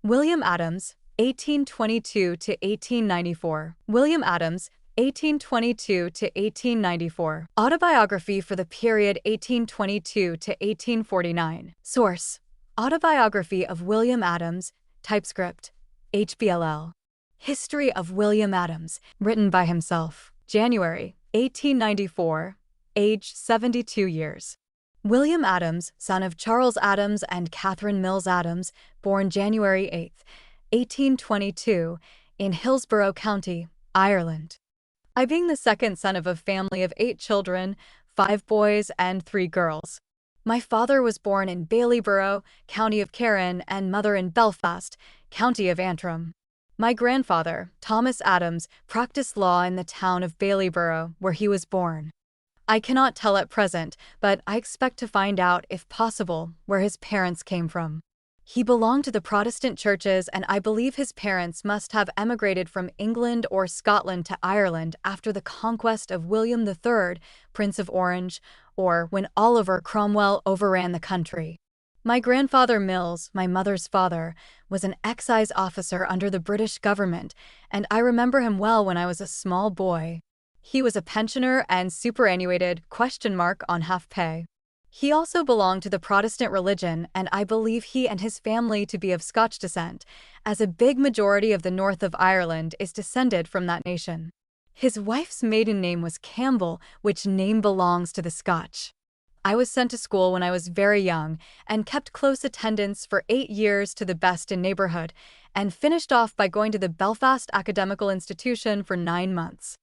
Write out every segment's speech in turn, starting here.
William Adams, 1822 to 1894. William Adams, 1822 to 1894. Autobiography for the period 1822 to 1849. Source: Autobiography of William Adams, TypeScript, HBLL. History of William Adams, written by himself. January, 1894, age 72 years. William Adams, son of Charles Adams and Catherine Mills Adams, born January 8, 1822, in Hillsborough County, Ireland. I being the second son of a family of 8 children, 5 boys and 3 girls. My father was born in Baileyborough, County of Carron, and mother in Belfast, County of Antrim. My grandfather, Thomas Adams, practiced law in the town of Baileyborough, where he was born. I cannot tell at present, but I expect to find out, if possible, where his parents came from. He belonged to the Protestant churches, and I believe his parents must have emigrated from England or Scotland to Ireland after the conquest of William III, Prince of Orange, or when Oliver Cromwell overran the country. My grandfather Mills, my mother's father, was an excise officer under the British government, and I remember him well when I was a small boy. He was a pensioner and superannuated on half pay. He also belonged to the Protestant religion, and I believe he and his family to be of Scotch descent, as a big majority of the north of Ireland is descended from that nation. His wife's maiden name was Campbell, which name belongs to the Scotch. I was sent to school when I was very young and kept close attendance for 8 years to the best in neighborhood, and finished off by going to the Belfast Academical Institution for 9 months.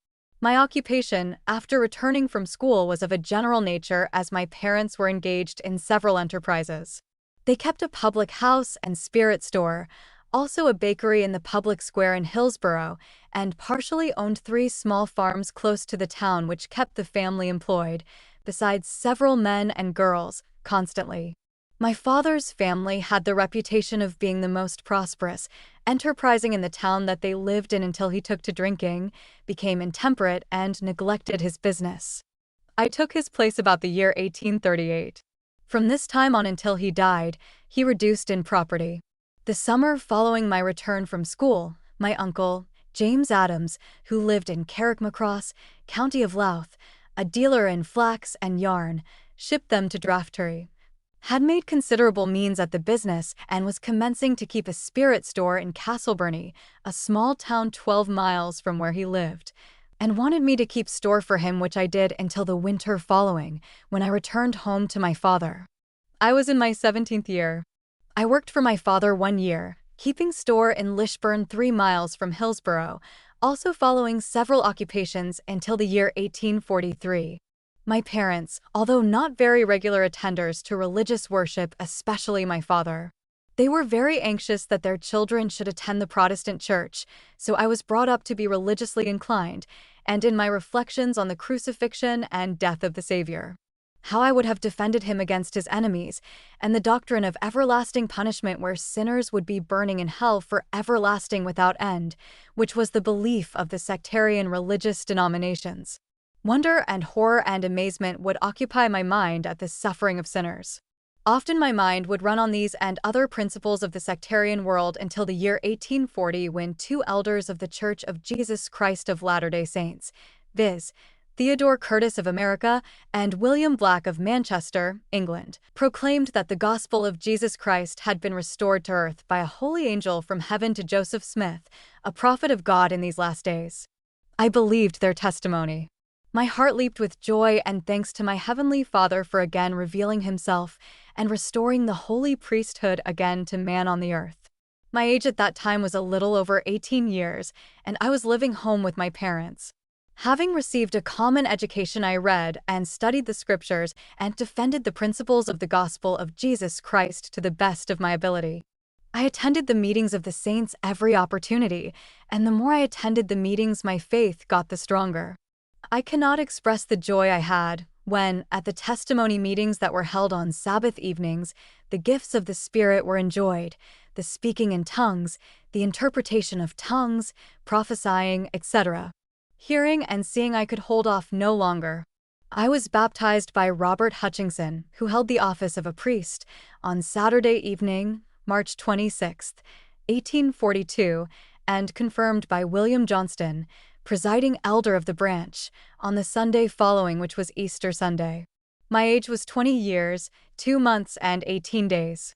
My occupation, after returning from school, was of a general nature, as my parents were engaged in several enterprises. They kept a public house and spirit store, also a bakery in the public square in Hillsborough, and partially owned 3 small farms close to the town which kept the family employed, besides several men and girls, constantly. My father's family had the reputation of being the most prosperous, enterprising in the town that they lived in until he took to drinking, became intemperate, and neglected his business. I took his place about the year 1838. From this time on until he died, he reduced in property. The summer following my return from school, my uncle, James Adams, who lived in Carrickmacross, County of Louth, a dealer in flax and yarn, shipped them to Draftery, had made considerable means at the business, and was commencing to keep a spirit store in Castleburney, a small town 12 miles from where he lived, and wanted me to keep store for him, which I did until the winter following, when I returned home to my father. I was in my 17th year. I worked for my father 1 year, keeping store in Lishburn 3 miles from Hillsborough, also following several occupations until the year 1843. My parents, although not very regular attenders to religious worship, especially my father, they were very anxious that their children should attend the Protestant church, so I was brought up to be religiously inclined, and in my reflections on the crucifixion and death of the Savior, how I would have defended him against his enemies, and the doctrine of everlasting punishment where sinners would be burning in hell for everlasting without end, which was the belief of the sectarian religious denominations. Wonder and horror and amazement would occupy my mind at the suffering of sinners. Often my mind would run on these and other principles of the sectarian world until the year 1840, when 2 elders of the Church of Jesus Christ of Latter-day Saints, viz., Theodore Curtis of America and William Black of Manchester, England, proclaimed that the gospel of Jesus Christ had been restored to earth by a holy angel from heaven to Joseph Smith, a prophet of God in these last days. I believed their testimony. My heart leaped with joy and thanks to my Heavenly Father for again revealing himself and restoring the holy priesthood again to man on the earth. My age at that time was a little over 18 years, and I was living home with my parents. Having received a common education, I read and studied the Scriptures and defended the principles of the gospel of Jesus Christ to the best of my ability. I attended the meetings of the saints every opportunity, and the more I attended the meetings, my faith got the stronger. I cannot express the joy I had when, at the testimony meetings that were held on Sabbath evenings, the gifts of the Spirit were enjoyed, the speaking in tongues, the interpretation of tongues, prophesying, etc. Hearing and seeing I could hold off no longer. I was baptized by Robert Hutchinson, who held the office of a priest, on Saturday evening, March 26, 1842, and confirmed by William Johnston, presiding elder of the branch, on the Sunday following, which was Easter Sunday. My age was 20 years, 2 months, and 18 days.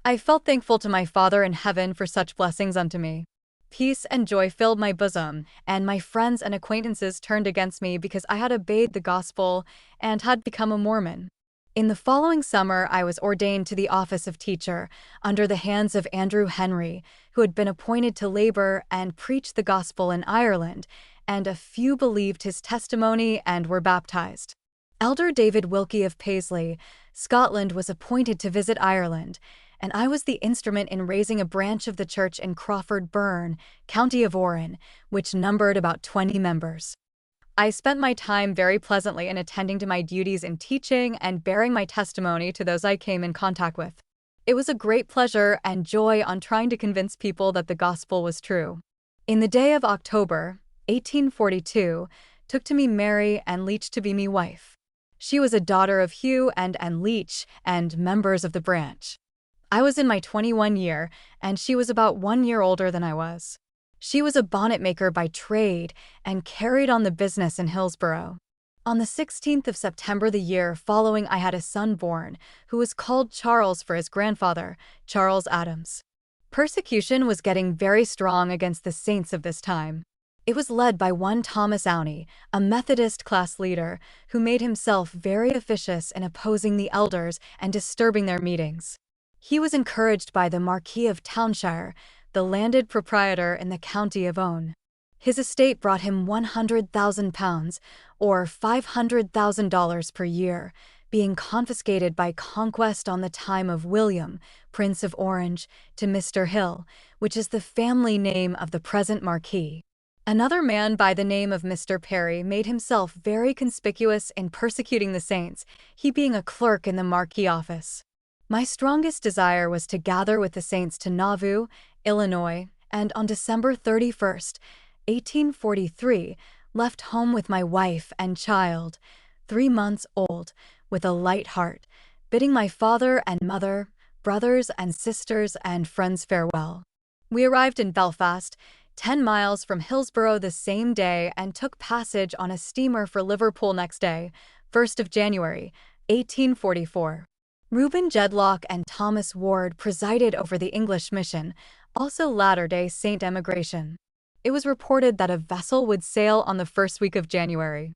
I felt thankful to my Father in heaven for such blessings unto me. Peace and joy filled my bosom, and my friends and acquaintances turned against me because I had obeyed the gospel and had become a Mormon. In the following summer, I was ordained to the office of teacher, under the hands of Andrew Henry, who had been appointed to labor and preach the gospel in Ireland, and a few believed his testimony and were baptized. Elder David Wilkie of Paisley, Scotland, was appointed to visit Ireland, and I was the instrument in raising a branch of the church in Crawford Burn, County of Oran, which numbered about 20 members. I spent my time very pleasantly in attending to my duties in teaching and bearing my testimony to those I came in contact with. It was a great pleasure and joy on trying to convince people that the gospel was true. In the day of October, 1842, took to me Mary and Leach to be me wife. She was a daughter of Hugh and Ann Leach and members of the branch. I was in my 21 year, and she was about 1 year older than I was. She was a bonnet maker by trade and carried on the business in Hillsborough. On the 16th of September the year following, I had a son born, who was called Charles for his grandfather, Charles Adams. Persecution was getting very strong against the saints of this time. It was led by one Thomas Owney, a Methodist class leader, who made himself very officious in opposing the elders and disturbing their meetings. He was encouraged by the Marquis of Townshire, the landed proprietor in the county of Own. His estate brought him £100,000, or $500,000 per year, being confiscated by conquest on the time of William, Prince of Orange, to Mr. Hill, which is the family name of the present Marquis. Another man by the name of Mr. Perry made himself very conspicuous in persecuting the saints, he being a clerk in the Marquis office. My strongest desire was to gather with the saints to Nauvoo, Illinois, and on December 31st, 1843, left home with my wife and child, 3 months old, with a light heart, bidding my father and mother, brothers and sisters and friends farewell. We arrived in Belfast, 10 miles from Hillsborough, the same day, and took passage on a steamer for Liverpool next day, 1st of January, 1844. Reuben Jedlock and Thomas Ward presided over the English mission, also Latter-day Saint emigration. It was reported that a vessel would sail on the first week of January.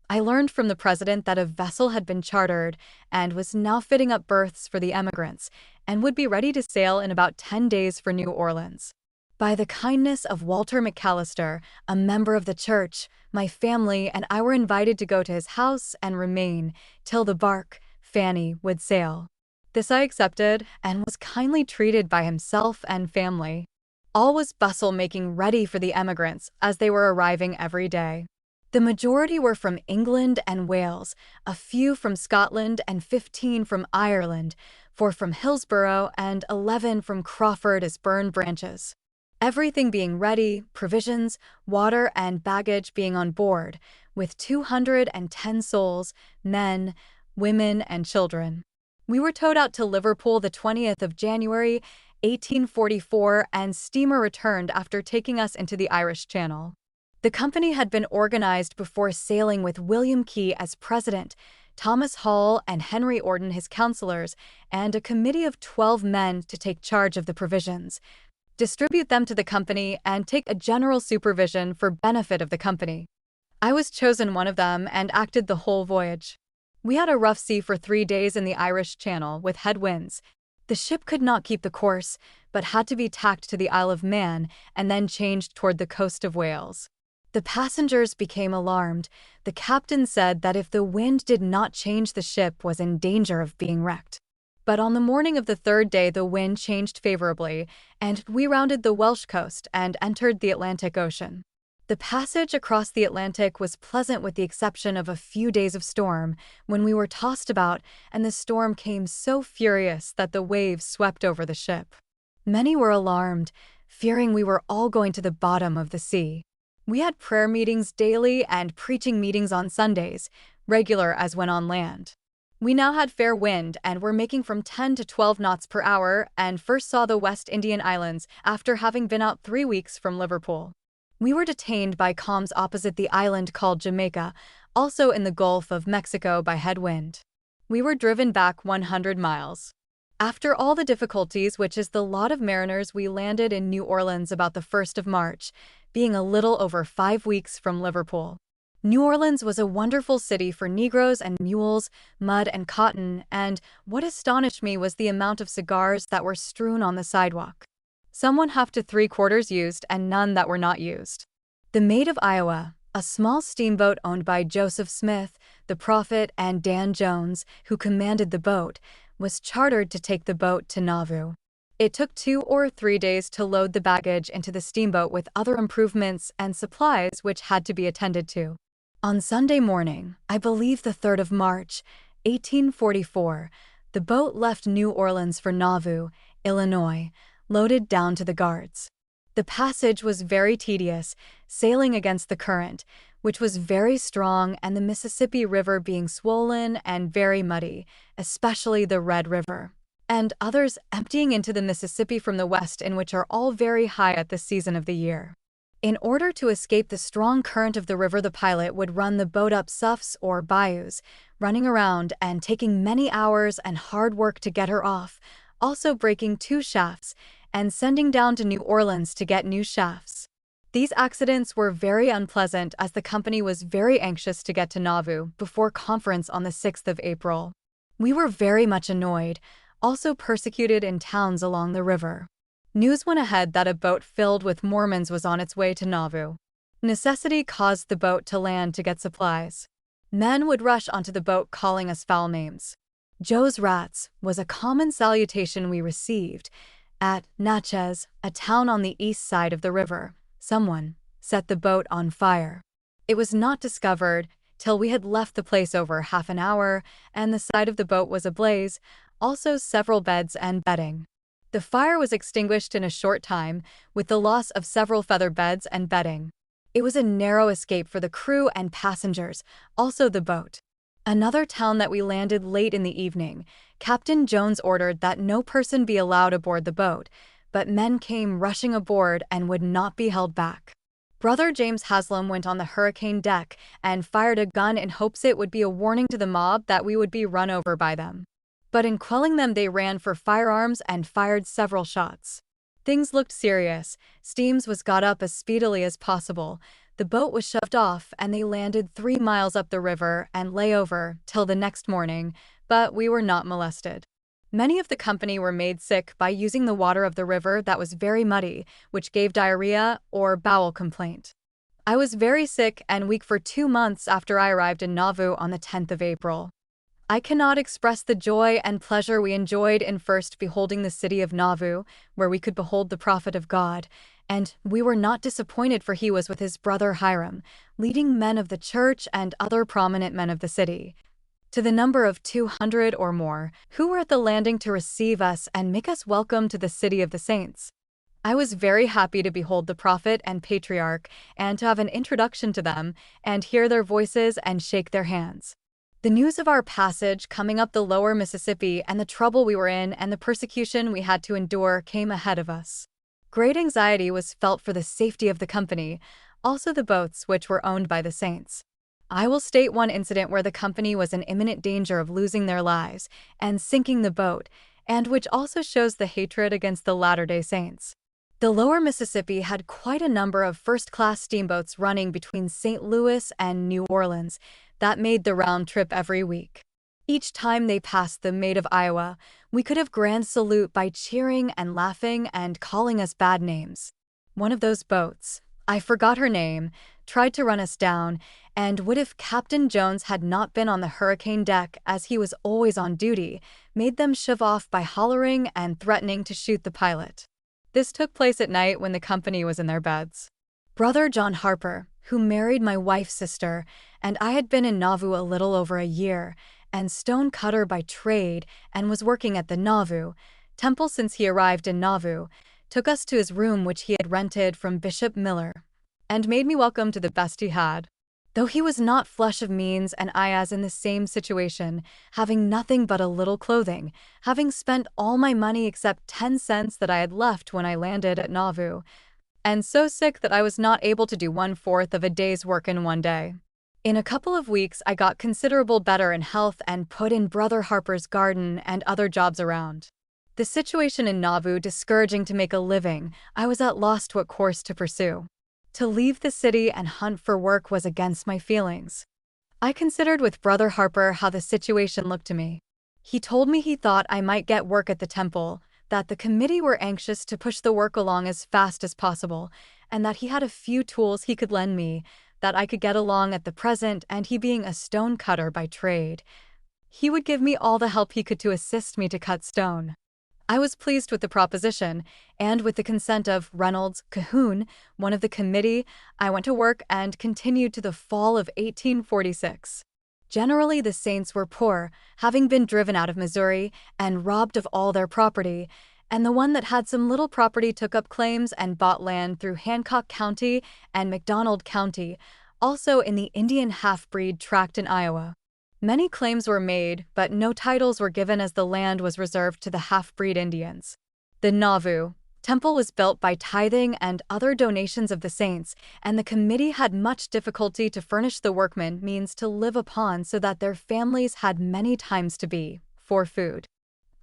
I learned from the president that a vessel had been chartered and was now fitting up berths for the emigrants and would be ready to sail in about 10 days for New Orleans. By the kindness of Walter McAllister, a member of the church, my family and I were invited to go to his house and remain till the bark, Fanny, would sail. This I accepted and was kindly treated by himself and family. All was bustle making ready for the emigrants as they were arriving every day. The majority were from England and Wales, a few from Scotland and 15 from Ireland, 4 from Hillsborough and 11 from Crawford as Burn branches. Everything being ready, provisions, water and baggage being on board, with 210 souls, men, women, and children. We were towed out to Liverpool the 20th of January, 1844, and steamer returned after taking us into the Irish Channel. The company had been organized before sailing with William Key as president, Thomas Hall and Henry Orden his counselors, and a committee of 12 men to take charge of the provisions, distribute them to the company, and take a general supervision for benefit of the company. I was chosen one of them and acted the whole voyage. We had a rough sea for 3 days in the Irish Channel with headwinds. The ship could not keep the course, but had to be tacked to the Isle of Man and then changed toward the coast of Wales. The passengers became alarmed. The captain said that if the wind did not change, the ship was in danger of being wrecked. But on the morning of the 3rd day the wind changed favorably, and we rounded the Welsh coast and entered the Atlantic Ocean. The passage across the Atlantic was pleasant with the exception of a few days of storm, when we were tossed about, and the storm came so furious that the waves swept over the ship. Many were alarmed, fearing we were all going to the bottom of the sea. We had prayer meetings daily and preaching meetings on Sundays, regular as when on land. We now had fair wind and were making from 10 to 12 knots per hour and first saw the West Indian Islands after having been out 3 weeks from Liverpool. We were detained by calms opposite the island called Jamaica, also in the Gulf of Mexico by headwind. We were driven back 100 miles. After all the difficulties, which is the lot of mariners, we landed in New Orleans about the 1st of March, being a little over 5 weeks from Liverpool. New Orleans was a wonderful city for Negroes and mules, mud and cotton, and what astonished me was the amount of cigars that were strewn on the sidewalk. Some 1/2 to 3/4 used and none that were not used. The Maid of Iowa, a small steamboat owned by Joseph Smith, the Prophet, and Dan Jones, who commanded the boat, was chartered to take the boat to Nauvoo. It took 2 or 3 days to load the baggage into the steamboat with other improvements and supplies which had to be attended to. On Sunday morning, I believe the 3rd of March, 1844, the boat left New Orleans for Nauvoo, Illinois, loaded down to the guards. The passage was very tedious, sailing against the current, which was very strong, and the Mississippi River being swollen and very muddy, especially the Red River, and others emptying into the Mississippi from the west, in which are all very high at this season of the year. In order to escape the strong current of the river, the pilot would run the boat up soughs or bayous, running around and taking many hours and hard work to get her off, also breaking 2 shafts and sending down to New Orleans to get new shafts. These accidents were very unpleasant, as the company was very anxious to get to Nauvoo before conference on the 6th of April. We were very much annoyed, also persecuted in towns along the river. News went ahead that a boat filled with Mormons was on its way to Nauvoo. Necessity caused the boat to land to get supplies. Men would rush onto the boat calling us foul names. Joe's rats was a common salutation we received. At Natchez, a town on the east side of the river, someone set the boat on fire. It was not discovered till we had left the place over half an hour, and the side of the boat was ablaze, also several beds and bedding. The fire was extinguished in a short time, with the loss of several feather beds and bedding. It was a narrow escape for the crew and passengers, also the boat. Another town that we landed late in the evening, Captain Jones ordered that no person be allowed aboard the boat, but men came rushing aboard and would not be held back. Brother James Haslam went on the hurricane deck and fired a gun in hopes it would be a warning to the mob that we would be run over by them. But in quelling them, they ran for firearms and fired several shots. Things looked serious. Steams was got up as speedily as possible. The boat was shoved off and they landed 3 miles up the river and lay over till the next morning, but we were not molested. Many of the company were made sick by using the water of the river that was very muddy, which gave diarrhea or bowel complaint. I was very sick and weak for 2 months after I arrived in Nauvoo on the 10th of April. I cannot express the joy and pleasure we enjoyed in first beholding the city of Nauvoo, where we could behold the prophet of God, and we were not disappointed, for he was with his brother Hiram, leading men of the church and other prominent men of the city, to the number of 200 or more, who were at the landing to receive us and make us welcome to the city of the saints. I was very happy to behold the prophet and patriarch, and to have an introduction to them, and hear their voices and shake their hands. The news of our passage coming up the lower Mississippi and the trouble we were in and the persecution we had to endure came ahead of us. Great anxiety was felt for the safety of the company, also the boats which were owned by the saints. I will state one incident where the company was in imminent danger of losing their lives and sinking the boat, and which also shows the hatred against the Latter-day Saints. The lower Mississippi had quite a number of first-class steamboats running between St. Louis and New Orleans that made the round trip every week. Each time they passed the Maid of Iowa, we could have grand salute by cheering and laughing and calling us bad names. One of those boats, I forgot her name, tried to run us down, and would, if Captain Jones had not been on the hurricane deck, as he was always on duty, made them shove off by hollering and threatening to shoot the pilot. This took place at night when the company was in their beds. Brother John Harper, who married my wife's sister, and I had been in Nauvoo a little over a year, and stone cutter by trade, and was working at the Nauvoo temple since he arrived in Nauvoo, took us to his room which he had rented from Bishop Miller, and made me welcome to the best he had. Though he was not flush of means and I as in the same situation, having nothing but a little clothing, having spent all my money except 10 cents that I had left when I landed at Nauvoo, and so sick that I was not able to do 1/4 of a day's work in one day. In a couple of weeks, I got considerable better in health and put in Brother Harper's garden and other jobs around. The situation in Nauvoo discouraging to make a living, I was at loss what course to pursue. To leave the city and hunt for work was against my feelings. I considered with Brother Harper how the situation looked to me. He told me he thought I might get work at the temple, that the committee were anxious to push the work along as fast as possible, and that he had a few tools he could lend me, that I could get along at the present, and he being a stone cutter by trade, he would give me all the help he could to assist me to cut stone. I was pleased with the proposition, and with the consent of Reynolds Cahoon, one of the committee, I went to work and continued to the fall of 1846. Generally, the Saints were poor, having been driven out of Missouri and robbed of all their property, and the one that had some little property took up claims and bought land through Hancock County and McDonald County, also in the Indian half-breed tract in Iowa. Many claims were made, but no titles were given as the land was reserved to the half-breed Indians. The Nauvoo temple was built by tithing and other donations of the saints, and the committee had much difficulty to furnish the workmen means to live upon so that their families had many times to be for food.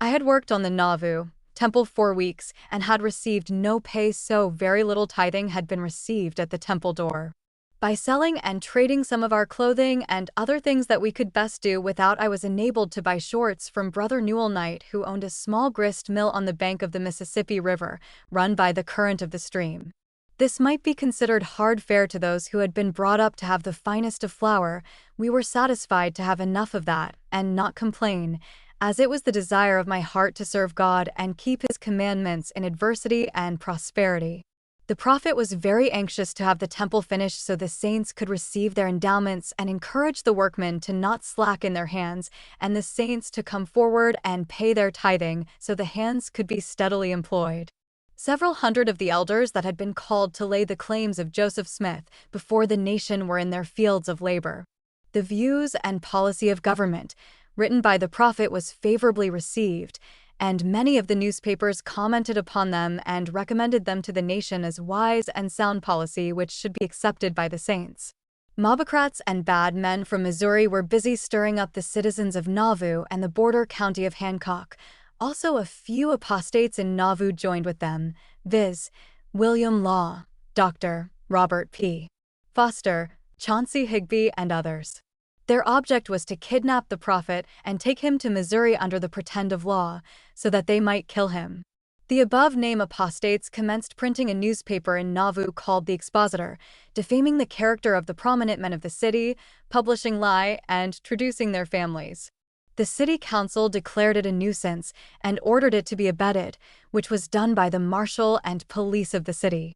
I had worked on the Nauvoo temple 4 weeks and had received no pay, so very little tithing had been received at the temple door. By selling and trading some of our clothing and other things that we could best do without, I was enabled to buy shorts from Brother Newell Knight, who owned a small grist mill on the bank of the Mississippi River, run by the current of the stream. This might be considered hard fare to those who had been brought up to have the finest of flour. We were satisfied to have enough of that, and not complain, as it was the desire of my heart to serve God and keep His commandments in adversity and prosperity. The prophet was very anxious to have the temple finished so the saints could receive their endowments, and encourage the workmen to not slacken their hands, and the saints to come forward and pay their tithing so the hands could be steadily employed. Several hundred of the elders that had been called to lay the claims of Joseph Smith before the nation were in their fields of labor. The views and policy of government, written by the prophet, was favorably received, and many of the newspapers commented upon them and recommended them to the nation as wise and sound policy which should be accepted by the saints. Mobocrats and bad men from Missouri were busy stirring up the citizens of Nauvoo and the border county of Hancock. Also a few apostates in Nauvoo joined with them, viz. William Law, Dr. Robert P. Foster, Chauncey Higby, and others. Their object was to kidnap the prophet and take him to Missouri under the pretend of law, so that they might kill him. The above-named apostates commenced printing a newspaper in Nauvoo called the Expositor, defaming the character of the prominent men of the city, publishing lie, and traducing their families. The city council declared it a nuisance and ordered it to be abated, which was done by the marshal and police of the city.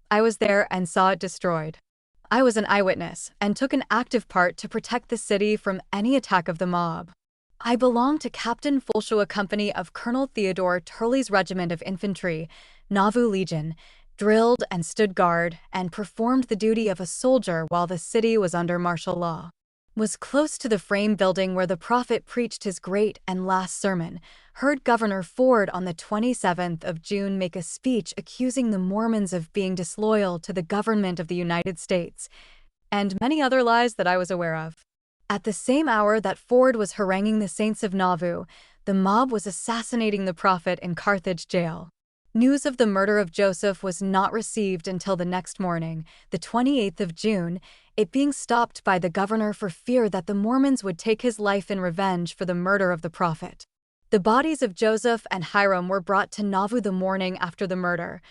I was there and saw it destroyed. I was an eyewitness and took an active part to protect the city from any attack of the mob. I belonged to Captain Fulshua Company of Colonel Theodore Turley's Regiment of Infantry, Nauvoo Legion, drilled and stood guard and performed the duty of a soldier while the city was under martial law. Was close to the frame building where the prophet preached his great and last sermon, heard Governor Ford on the 27th of June make a speech accusing the Mormons of being disloyal to the government of the United States, and many other lies that I was aware of. At the same hour that Ford was haranguing the saints of Nauvoo, the mob was assassinating the prophet in Carthage jail. News of the murder of Joseph was not received until the next morning, the 28th of June, it being stopped by the governor for fear that the Mormons would take his life in revenge for the murder of the prophet. The bodies of Joseph and Hiram were brought to Nauvoo the morning after the murder.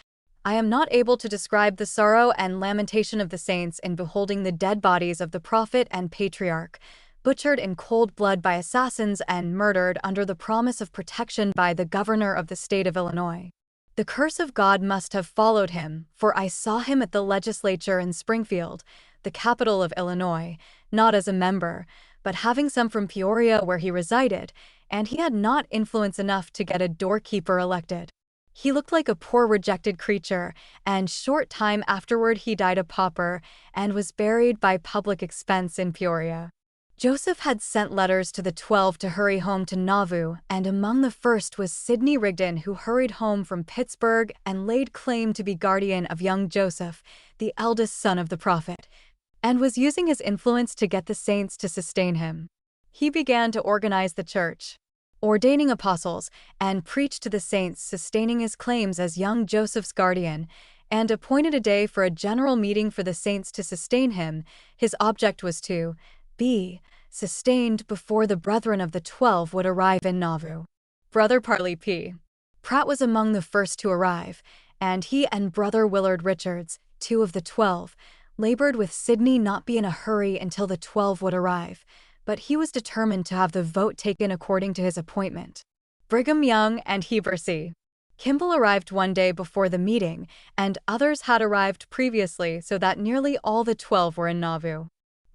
I am not able to describe the sorrow and lamentation of the saints in beholding the dead bodies of the prophet and patriarch, butchered in cold blood by assassins and murdered under the promise of protection by the governor of the state of Illinois. The curse of God must have followed him, for I saw him at the legislature in Springfield, the capital of Illinois, not as a member, but having some from Peoria where he resided, and he had not influence enough to get a doorkeeper elected. He looked like a poor rejected creature, and short time afterward he died a pauper and was buried by public expense in Peoria. Joseph had sent letters to the 12 to hurry home to Nauvoo, and among the first was Sidney Rigdon, who hurried home from Pittsburgh and laid claim to be guardian of young Joseph, the eldest son of the prophet, and was using his influence to get the saints to sustain him. He began to organize the church, ordaining apostles, and preached to the saints, sustaining his claims as young Joseph's guardian, and appointed a day for a general meeting for the saints to sustain him. His object was to be sustained before the brethren of the 12 would arrive in Nauvoo. Brother Parley P. Pratt was among the first to arrive, and he and Brother Willard Richards, 2 of the 12, labored with Sidney not be in a hurry until the 12 would arrive, but he was determined to have the vote taken according to his appointment. Brigham Young and Heber C. Kimball arrived one day before the meeting, and others had arrived previously, so that nearly all the 12 were in Nauvoo.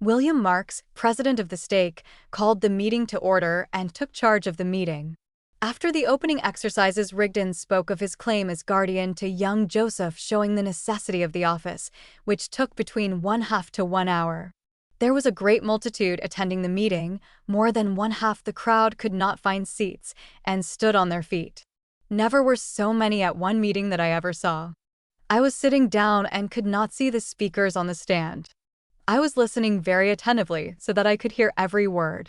William Marks, president of the stake, called the meeting to order and took charge of the meeting. After the opening exercises, Rigdon spoke of his claim as guardian to young Joseph, showing the necessity of the office, which took between 1/2 to 1 hour. There was a great multitude attending the meeting. More than 1/2 the crowd could not find seats and stood on their feet. Never were so many at one meeting that I ever saw. I was sitting down and could not see the speakers on the stand. I was listening very attentively so that I could hear every word.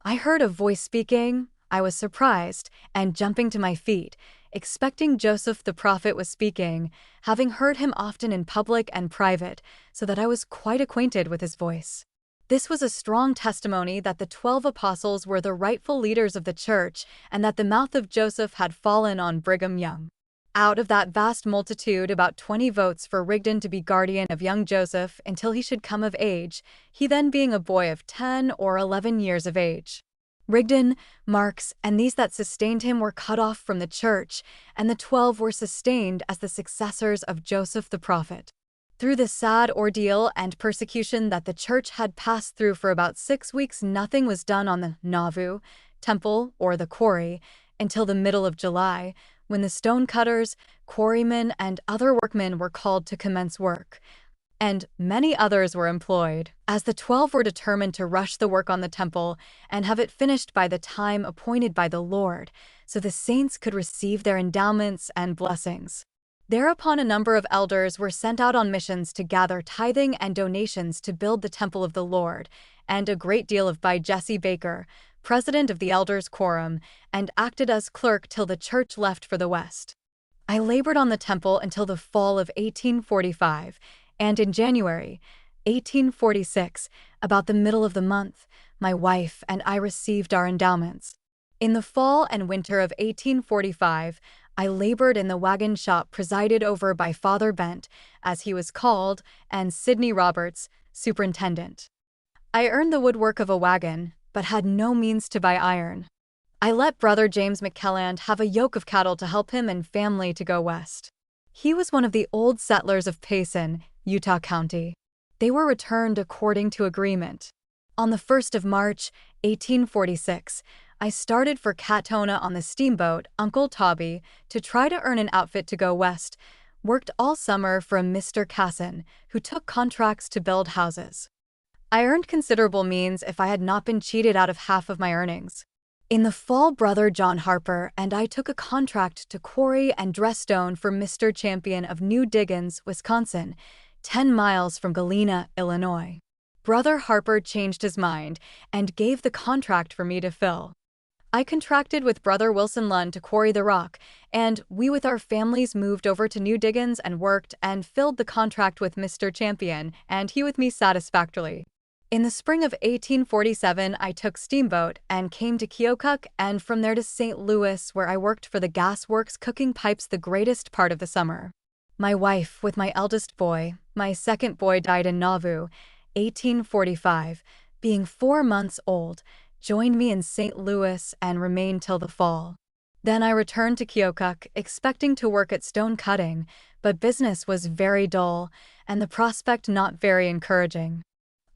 I heard a voice speaking. I was surprised and jumping to my feet, expecting Joseph the prophet was speaking, having heard him often in public and private, so that I was quite acquainted with his voice. This was a strong testimony that the 12 apostles were the rightful leaders of the church and that the mouth of Joseph had fallen on Brigham Young. Out of that vast multitude, about 20 votes for Rigdon to be guardian of young Joseph until he should come of age, he then being a boy of 10 or 11 years of age. Rigdon, Marks, and these that sustained him were cut off from the church, and the 12 were sustained as the successors of Joseph the prophet. Through the sad ordeal and persecution that the church had passed through for about 6 weeks, nothing was done on the Nauvoo temple or the quarry until the middle of July, when the stonecutters, quarrymen, and other workmen were called to commence work, and many others were employed, as the 12 were determined to rush the work on the temple and have it finished by the time appointed by the Lord, so the saints could receive their endowments and blessings. Thereupon a number of elders were sent out on missions to gather tithing and donations to build the temple of the Lord, and a great deal of by Jesse Baker, president of the elders' quorum, and acted as clerk till the church left for the West. I labored on the temple until the fall of 1845, and in January 1846, about the middle of the month, my wife and I received our endowments. In the fall and winter of 1845, I labored in the wagon shop presided over by Father Bent, as he was called, and Sidney Roberts, superintendent. I earned the woodwork of a wagon, but had no means to buy iron. I let Brother James McKelland have a yoke of cattle to help him and family to go west. He was one of the old settlers of Payson, Utah County. They were returned according to agreement. On the 1st of March, 1846, I started for Katona on the steamboat Uncle Tobby to try to earn an outfit to go west, worked all summer for a Mr. Casson, who took contracts to build houses. I earned considerable means if I had not been cheated out of half of my earnings. In the fall, Brother John Harper and I took a contract to quarry and dress stone for Mr. Champion of New Diggins, Wisconsin, 10 miles from Galena, Illinois. Brother Harper changed his mind and gave the contract for me to fill. I contracted with Brother Wilson Lund to quarry the rock, and we with our families moved over to New Diggins and worked and filled the contract with Mr. Champion, and he with me satisfactorily. In the spring of 1847, I took steamboat and came to Keokuk, and from there to St. Louis, where I worked for the gas works cooking pipes the greatest part of the summer. My wife, with my eldest boy, my second boy died in Nauvoo, 1845, being 4 months old, joined me in St. Louis and remained till the fall. Then I returned to Keokuk, expecting to work at stone cutting, but business was very dull, and the prospect not very encouraging.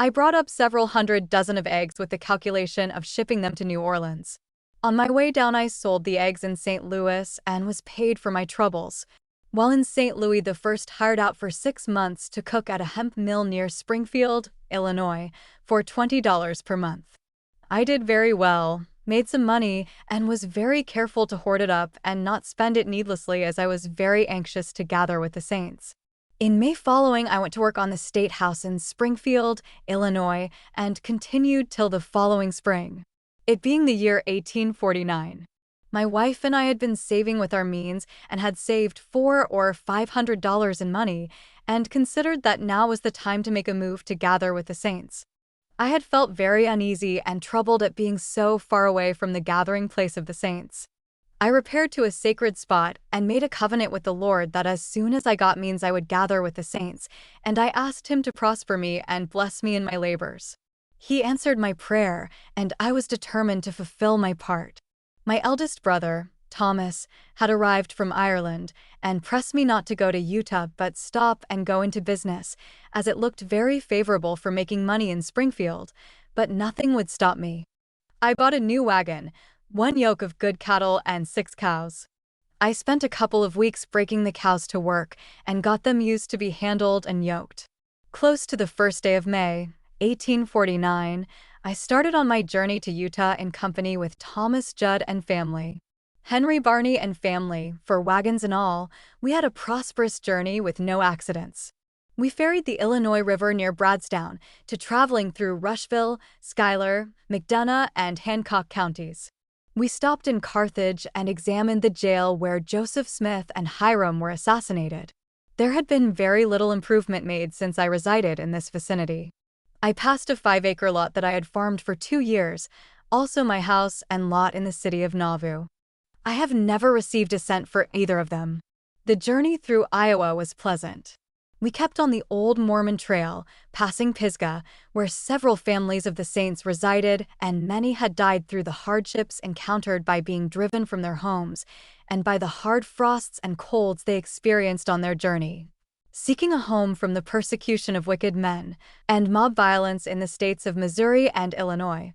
I brought up several hundred dozen of eggs with the calculation of shipping them to New Orleans. On my way down, I sold the eggs in St. Louis and was paid for my troubles. While in St. Louis, the first hired out for 6 months to cook at a hemp mill near Springfield, Illinois, for $20 per month. I did very well, made some money, and was very careful to hoard it up and not spend it needlessly as I was very anxious to gather with the saints. In May following, I went to work on the State House in Springfield, Illinois, and continued till the following spring, it being the year 1849. My wife and I had been saving with our means and had saved $400 or $500 in money and considered that now was the time to make a move to gather with the saints. I had felt very uneasy and troubled at being so far away from the gathering place of the saints. I repaired to a sacred spot and made a covenant with the Lord that as soon as I got means I would gather with the saints, and I asked him to prosper me and bless me in my labors. He answered my prayer, and I was determined to fulfill my part. My eldest brother, Thomas, had arrived from Ireland and pressed me not to go to Utah but stop and go into business, as it looked very favorable for making money in Springfield, but nothing would stop me. I bought a new wagon, 1 yoke of good cattle and 6 cows. I spent a couple of weeks breaking the cows to work and got them used to be handled and yoked. Close to the first day of May, 1849, I started on my journey to Utah in company with Thomas Judd and family. Henry Barney and family, for wagons and all, we had a prosperous journey with no accidents. We ferried the Illinois River near Bradstown to traveling through Rushville, Schuyler, McDonough, and Hancock counties. We stopped in Carthage and examined the jail where Joseph Smith and Hiram were assassinated. There had been very little improvement made since I resided in this vicinity. I passed a 5-acre lot that I had farmed for 2 years, also my house and lot in the city of Nauvoo. I have never received a cent for either of them. The journey through Iowa was pleasant. We kept on the old Mormon trail, passing Pisgah, where several families of the saints resided and many had died through the hardships encountered by being driven from their homes and by the hard frosts and colds they experienced on their journey. Seeking a home from the persecution of wicked men and mob violence in the states of Missouri and Illinois,